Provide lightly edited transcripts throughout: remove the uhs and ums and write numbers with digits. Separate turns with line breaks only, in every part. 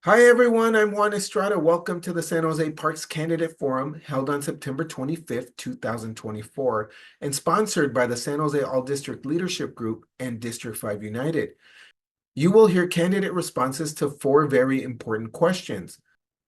Hi, everyone. I'm Juan Estrada. Welcome to the San Jose Parks Candidate Forum held on September 25th, 2024, and sponsored by the San Jose All District Leadership Group and District 5 United. You will hear candidate responses to four very important questions.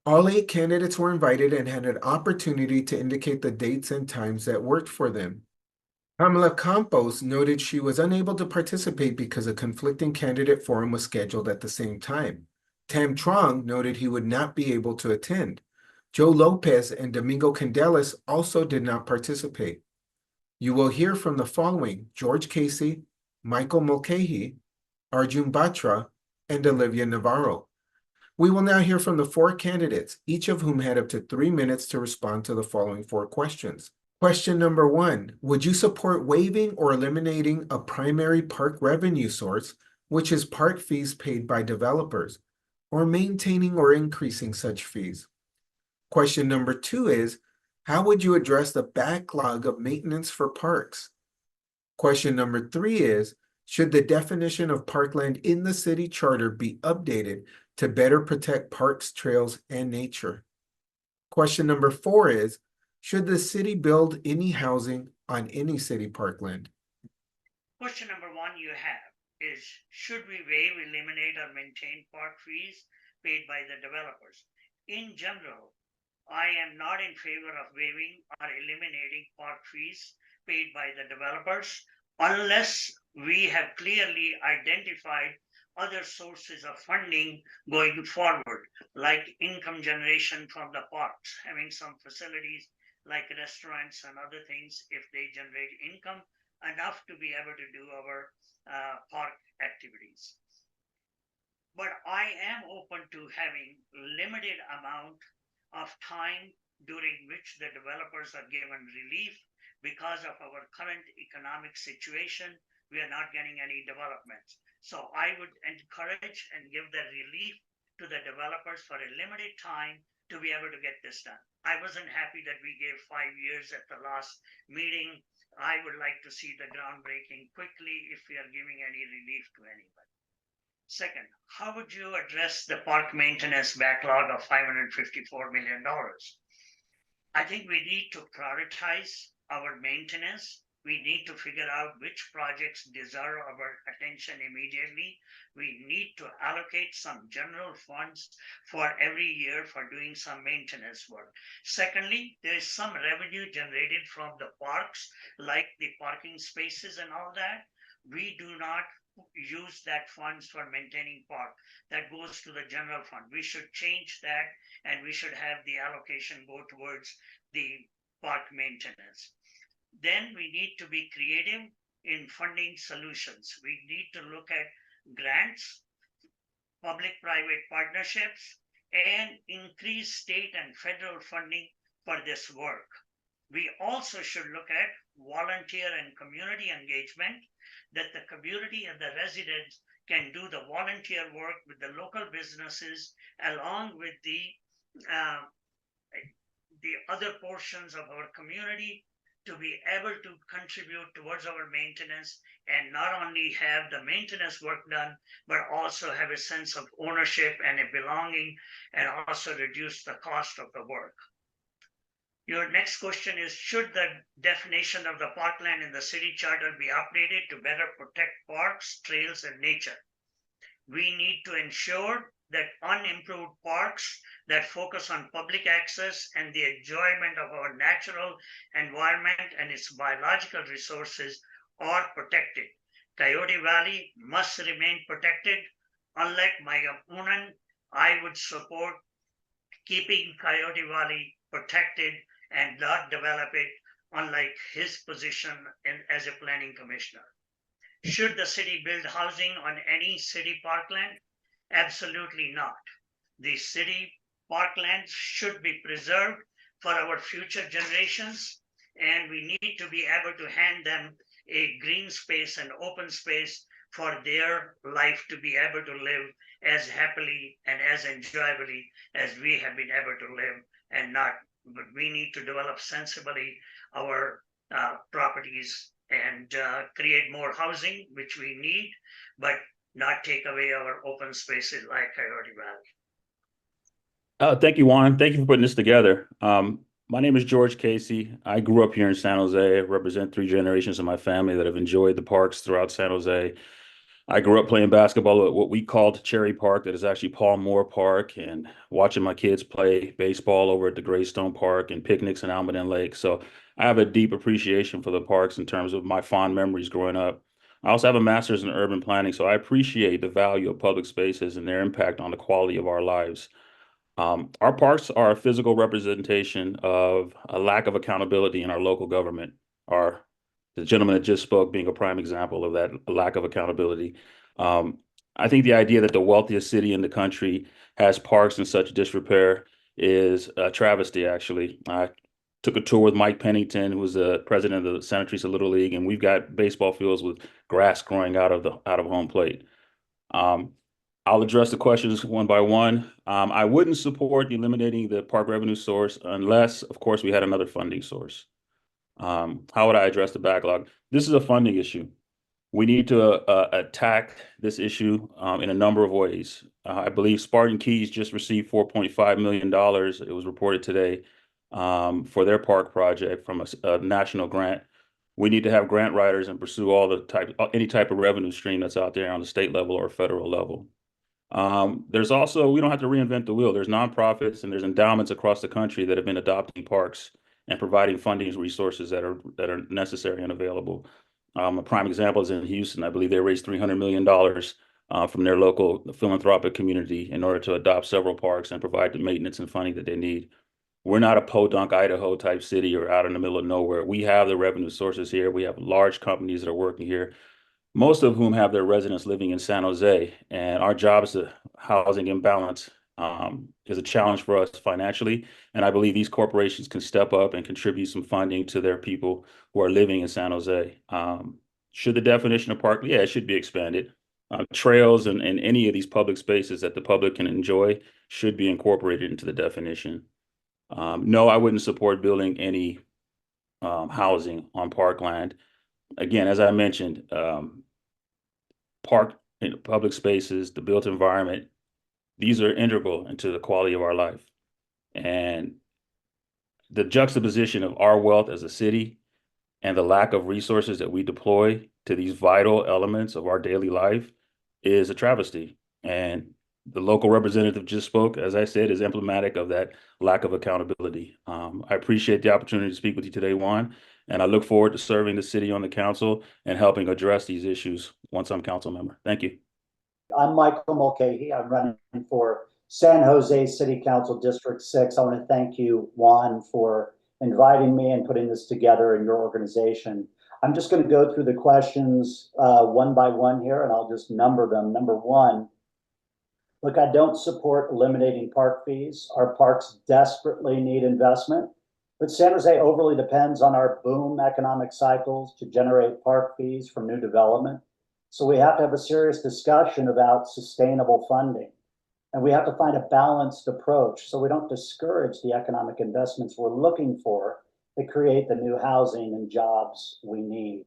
All eight candidates were invited and had an opportunity to indicate the dates and times that worked for them. Pamela Campos noted she was unable to participate because a conflicting candidate forum was scheduled at the same time. Tam Trong noted he would not be able to attend. Joe Lopez and Domingo Candelas also did not participate. You will hear from the following: George Casey, Michael Mulcahy, Arjun Batra, and Olivia Navarro. We will now hear from the four candidates, each of whom had up to 3 minutes to respond to the following four questions. Question number one, would you support waiving or eliminating a primary park revenue source, which is park fees paid by developers, or maintaining or increasing such fees? Question number two is, how would you address the backlog of maintenance for parks? Question number three is, should the definition of parkland in the city charter be updated to better protect parks, trails, and nature? Question number four is, should the city build any housing on any city parkland?
Question number one you have is, should we waive, eliminate, or maintain park fees paid by the developers? In general, I am not in favor of waiving or eliminating park fees paid by the developers unless we have clearly identified other sources of funding going forward, like income generation from the parks, having some facilities like restaurants and other things, if they generate income enough to be able to do our park activities. But I am open to having limited amount of time during which the developers are given relief because of our current economic situation. We are not getting any developments. So I would encourage and give the relief to the developers for a limited time to be able to get this done. I wasn't happy that we gave 5 years at the last meeting. I would like to see the groundbreaking quickly if we are giving any relief to anybody. Second, how would you address the park maintenance backlog of $554 million? I think we need to prioritize our maintenance. We need to figure out which projects deserve our attention immediately. We need to allocate some general funds for every year for doing some maintenance work. Secondly, there is some revenue generated from the parks, like the parking spaces and all that. We do not use that funds for maintaining park. That goes to the general fund. We should change that, and we should have the allocation go towards the park maintenance. Then we need to be creative in funding solutions. We need to look at grants, public-private partnerships, and increase state and federal funding for this work. We also should look at volunteer and community engagement, that the community and the residents can do the volunteer work with the local businesses along with uh, the other portions of our community to be able to contribute towards our maintenance and not only have the maintenance work done, but also have a sense of ownership and a belonging, and also reduce the cost of the work. Your next question is, should the definition of the parkland in the city charter be updated to better protect parks, trails, and nature? We need to ensure that unimproved parks that focus on public access and the enjoyment of our natural environment and its biological resources are protected. Coyote Valley must remain protected. Unlike Mayampunan, I would support keeping Coyote Valley protected and not develop it, unlike his position as a planning commissioner. Should the city build housing on any city parkland? Absolutely not. The city parklands should be preserved for our future generations, and we need to be able to hand them a green space and open space for their life to be able to live as happily and as enjoyably as we have been able to live, and not, but we need to develop sensibly our properties and create more housing, which we need, but not take away our open spaces like Coyote Valley.
Thank you, Juan. Thank you for putting this together. My name is George Casey. I grew up here in San Jose. I represent three generations of my family that have enjoyed the parks throughout San Jose. I grew up playing basketball at what we called Cherry Park, that is actually Paul Moore Park, and watching my kids play baseball over at the Greystone Park and picnics in Almaden Lake. So I have a deep appreciation for the parks in terms of my fond memories growing up. I also have a master's in urban planning, so I appreciate the value of public spaces and their impact on the quality of our lives. Our parks are a physical representation of a lack of accountability in our local government. Our The gentleman that just spoke being a prime example of that lack of accountability. Um, I think the idea that the wealthiest city in the country has parks in such disrepair is a travesty, actually. I took a tour with Mike Pennington, who was the president of the Santa Teresa Little League, and we've got baseball fields with grass growing out of home plate. Um, I'll address the questions one by one. I wouldn't support eliminating the park revenue source unless, of course, we had another funding source. How would I address the backlog? This is a funding issue. We need to attack this issue in a number of ways. I believe Spartan Keys just received $4.5 million. It was reported today for their park project from a national grant. We need to have grant writers and pursue any type of revenue stream that's out there on the state level or federal level. There's also, we don't have to reinvent the wheel. There's nonprofits and there's endowments across the country that have been adopting parks and providing funding resources that are necessary and available. A prime example is in Houston. I believe they raised $300 million from their local philanthropic community in order to adopt several parks and provide the maintenance and funding that they need. We're not a Podunk, Idaho type city or out in the middle of nowhere. We have the revenue sources here. We have large companies that are working here, most of whom have their residents living in San Jose. And our job is to housing imbalance is a challenge for us financially. And I believe these corporations can step up and contribute some funding to their people who are living in San Jose. Should the definition of park? Yeah, it should be expanded. Trails and any of these public spaces that the public can enjoy should be incorporated into the definition. No, I wouldn't support building any housing on parkland. Again, as I mentioned, park and public spaces, the built environment, these are integral into the quality of our life. And the juxtaposition of our wealth as a city and the lack of resources that we deploy to these vital elements of our daily life is a travesty. And the local representative just spoke, as I said, is emblematic of that lack of accountability. I appreciate the opportunity to speak with you today, Juan, and I look forward to serving the city on the council and helping address these issues once I'm council member. Thank you.
I'm Michael Mulcahy. I'm running for San Jose City Council District 6. I want to thank you, Juan, for inviting me and putting this together in your organization. I'm just going to go through the questions one by one here, and I'll just number them. Number one, look, I don't support eliminating park fees. Our parks desperately need investment, but San Jose overly depends on our boom economic cycles to generate park fees from new development. So we have to have a serious discussion about sustainable funding. And we have to find a balanced approach so we don't discourage the economic investments we're looking for to create the new housing and jobs we need.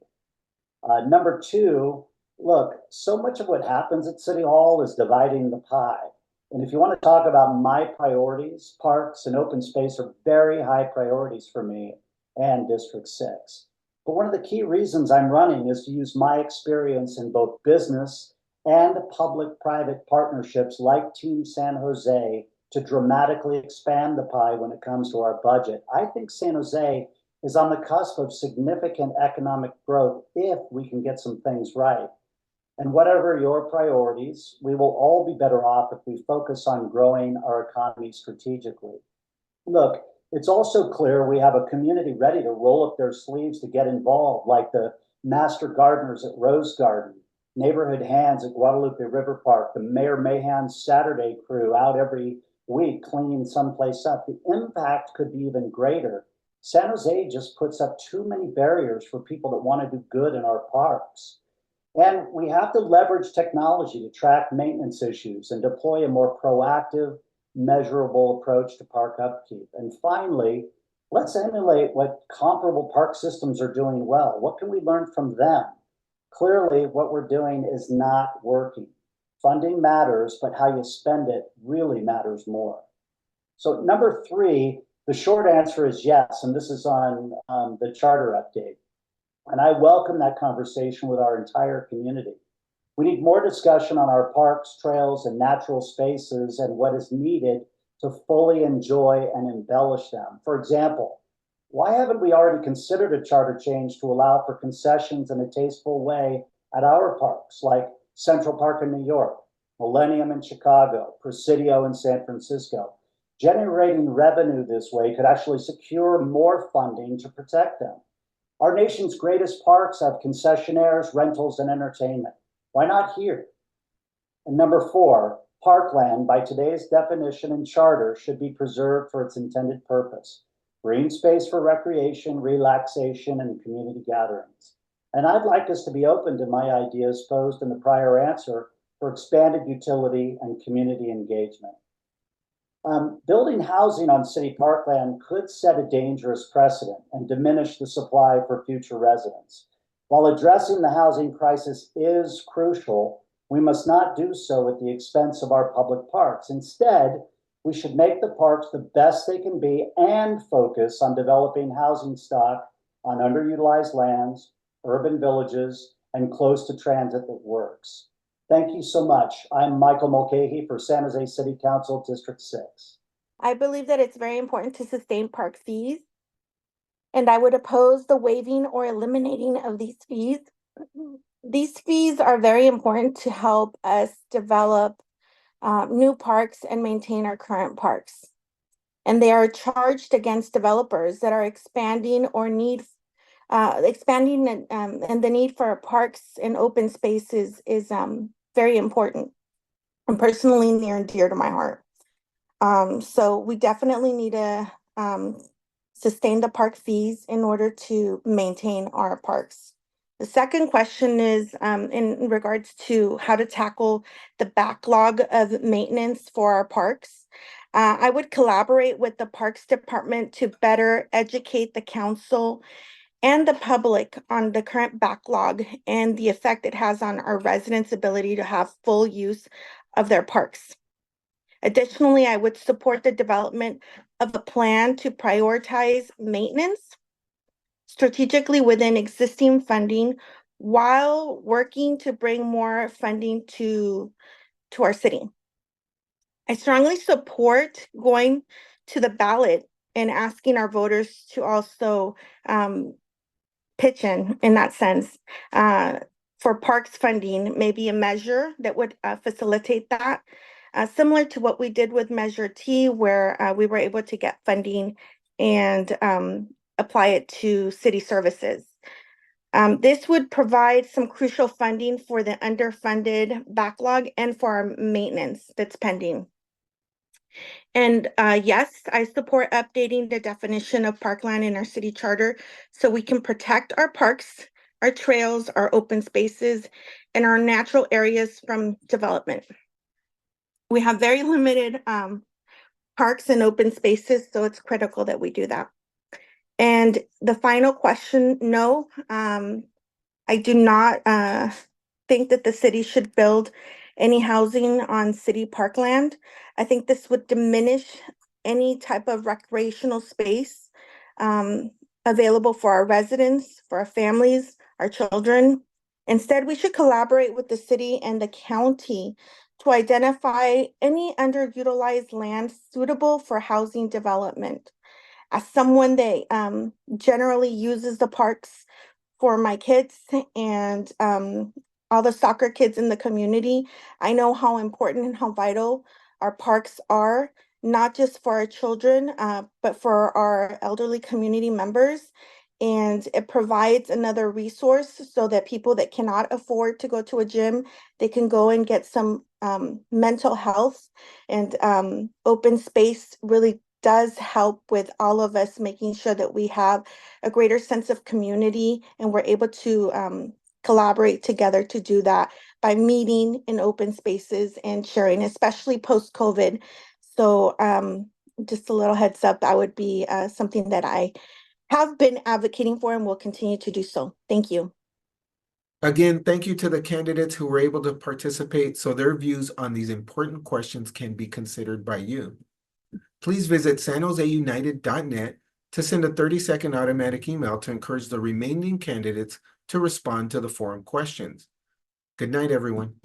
Number two, look, so much of what happens at City Hall is dividing the pie. And if you want to talk about my priorities, parks and open space are very high priorities for me and District 6. But one of the key reasons I'm running is to use my experience in both business and public-private partnerships like Team San Jose to dramatically expand the pie when it comes to our budget. I think San Jose is on the cusp of significant economic growth if we can get some things right. And whatever your priorities, we will all be better off if we focus on growing our economy strategically. Look, it's also clear we have a community ready to roll up their sleeves to get involved, like the master gardeners at Rose Garden, neighborhood hands at Guadalupe River Park, the Mayor Mahan's Saturday crew out every week cleaning someplace up. The impact could be even greater. San Jose just puts up too many barriers for people that want to do good in our parks. And we have to leverage technology to track maintenance issues and deploy a more proactive, measurable approach to park upkeep. And finally, let's emulate what comparable park systems are doing well. What can we learn from them? Clearly, what we're doing is not working. Funding matters, but how you spend it really matters more. So number 3, the short answer is yes, and this is on the charter update. And I welcome that conversation with our entire community. We need more discussion on our parks, trails, and natural spaces and what is needed to fully enjoy and embellish them. For example, why haven't we already considered a charter change to allow for concessions in a tasteful way at our parks, like Central Park in New York, Millennium in Chicago, Presidio in San Francisco? Generating revenue this way could actually secure more funding to protect them. Our nation's greatest parks have concessionaires, rentals, and entertainment. Why not here? And number 4, parkland, by today's definition and charter, should be preserved for its intended purpose: green space for recreation, relaxation, and community gatherings. And I'd like us to be open to my ideas posed in the prior answer for expanded utility and community engagement. Building housing on city parkland could set a dangerous precedent and diminish the supply for future residents. While addressing the housing crisis is crucial, we must not do so at the expense of our public parks. Instead, we should make the parks the best they can be and focus on developing housing stock on underutilized lands, urban villages, and close to transit that works. Thank you so much. I'm Michael Mulcahy for San Jose City Council, District 6.
I believe that it's very important to sustain park fees, and I would oppose the waiving or eliminating of these fees. These fees are very important to help us develop new parks and maintain our current parks. And they are charged against developers that are expanding or need expanding, and the need for parks and open spaces is very important and personally near and dear to my heart. So we definitely need to sustain the park fees in order to maintain our parks. The second question is in regards to how to tackle the backlog of maintenance for our parks. I would collaborate with the Parks Department to better educate the council and the public on the current backlog and the effect it has on our residents' ability to have full use of their parks. Additionally, I would support the development of a plan to prioritize maintenance strategically within existing funding while working to bring more funding to our city. I strongly support going to the ballot and asking our voters to also pitch in that sense for parks funding, maybe a measure that would facilitate that. Similar to what we did with Measure T, where we were able to get funding and apply it to city services. This would provide some crucial funding for the underfunded backlog and for our maintenance that's pending. And yes, I support updating the definition of parkland in our city charter so we can protect our parks, our trails, our open spaces, and our natural areas from development. We have very limited parks and open spaces, so it's critical that we do that. And the final question, no, I do not think that the city should build any housing on city parkland. I think this would diminish any type of recreational space available for our residents, for our families, our children. Instead, we should collaborate with the city and the county to identify any underutilized land suitable for housing development. As someone that generally uses the parks for my kids and all the soccer kids in the community, I know how important and how vital our parks are, not just for our children, but for our elderly community members. And it provides another resource so that people that cannot afford to go to a gym, they can go and get some mental health. And open space really does help with all of us making sure that we have a greater sense of community and we're able to collaborate together to do that by meeting in open spaces and sharing, especially post-COVID. So just a little heads up, that would be something that I have been advocating for and will continue to do so. Thank you.
Again, thank you to the candidates who were able to participate so their views on these important questions can be considered by you. Please visit sanjoseunited.net to send a 30-second automatic email to encourage the remaining candidates to respond to the forum questions. Good night, everyone.